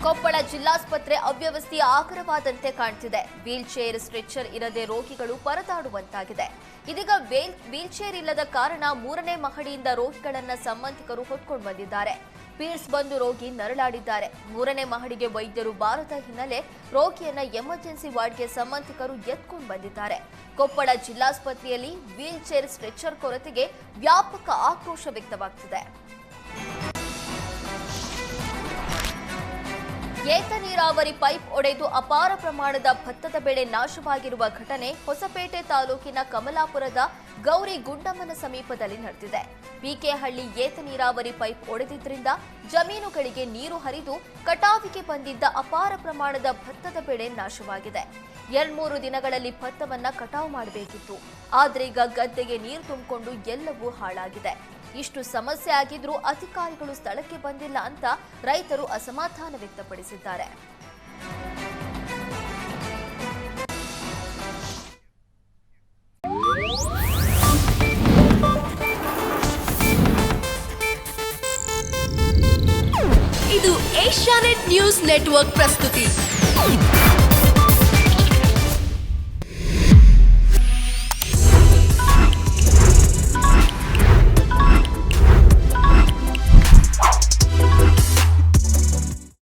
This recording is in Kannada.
ಕೊಪ್ಪಳ ಜಿಲ್ಲಾಸ್ಪತ್ರೆ ಅವ್ಯವಸ್ಥೆಯ ಆಗರವಾದಂತೆ ಕಾಣ್ತಿದೆ. ವೀಲ್ ಚೇರ್, ಸ್ಟ್ರೆಚರ್ ಇರದೆ ರೋಗಿಗಳು ಪರದಾಡುವಂತಾಗಿದೆ. ಇದೀಗ ವೀಲ್ ಚೇರ್ ಇಲ್ಲದ ಕಾರಣ 3ನೇ ಮಹಡಿಯಿಂದ ರೋಗಿಗಳನ್ನ ಸಂಬಂಧಿಕರು ಹೊತ್ಕೊಂಡು ಬಂದಿದ್ದಾರೆ. ಪೀರ್ಸ್ ಬಂದು ರೋಗಿ ನರಳಾಡಿದ್ದಾರೆ. 3ನೇ ಮಹಡಿಗೆ ವೈದ್ಯರು ಬಾರದ ಹಿನ್ನೆಲೆ ರೋಗಿಯನ್ನ ಎಮರ್ಜೆನ್ಸಿ ವಾರ್ಡ್ಗೆ ಸಂಬಂಧಿಕರು ಎತ್ಕೊಂಡು ಬಂದಿದ್ದಾರೆ. ಕೊಪ್ಪಳ ಜಿಲ್ಲಾಸ್ಪತ್ರೆಯಲ್ಲಿ ವೀಲ್ ಚೇರ್, ಸ್ಟ್ರೆಚರ್ ಕೊರತೆಗೆ ವ್ಯಾಪಕ ಆಕ್ರೋಶ ವ್ಯಕ್ತವಾಗ್ತಿದೆ. ಏತ ನೀರಾವರಿ ಪೈಪ್ ಒಡೆದು ಅಪಾರ ಪ್ರಮಾಣದ ಭತ್ತದ ಬೆಳೆ ನಾಶವಾಗಿರುವ ಘಟನೆ ಹೊಸಪೇಟೆ ತಾಲೂಕಿನ ಕಮಲಾಪುರದ ಗೌರಿ ಗುಂಡಮ್ಮನ ಸಮೀಪದಲ್ಲಿ ನಡೆದಿದೆ. ಪಿಕೆಹಳ್ಳಿ ಏತ ನೀರಾವರಿ ಪೈಪ್ ಒಡೆದಿದ್ದರಿಂದ ಜಮೀನುಗಳಿಗೆ ನೀರು ಹರಿದು ಕಟಾವಿಗೆ ಬಂದಿದ್ದ ಅಪಾರ ಪ್ರಮಾಣದ ಭತ್ತದ ಬೆಳೆ ನಾಶವಾಗಿದೆ. 2-3 ದಿನಗಳಲ್ಲಿ ಭತ್ತವನ್ನ ಕಟಾವು ಮಾಡಬೇಕಿತ್ತು. ಆದ್ರೆ ಈಗ ಗದ್ದೆಗೆ ನೀರು ತುಂಬಿಕೊಂಡು ಎಲ್ಲವೂ ಹಾಳಾಗಿದೆ. ಇಷ್ಟು ಸಮಸ್ಯೆ ಆಗಿದ್ರೂ ಅಧಿಕಾರಿಗಳು ಸ್ಥಳಕ್ಕೆ ಬಂದಿಲ್ಲ ಅಂತ ರೈತರು ಅಸಮಾಧಾನ ವ್ಯಕ್ತಪಡಿಸಿದ್ದಾರೆ. ಇದು ಏಷ್ಯಾನೆಟ್ ನ್ಯೂಸ್ ನೆಟ್ವರ್ಕ್ ಪ್ರಸ್ತುತಿ.